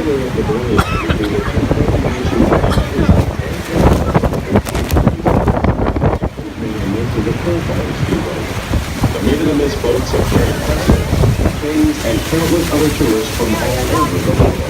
many of the voyages included information into the profiles speedboat. The nevertheless boats are very impressive. Trains and countless other tourists from all over the world.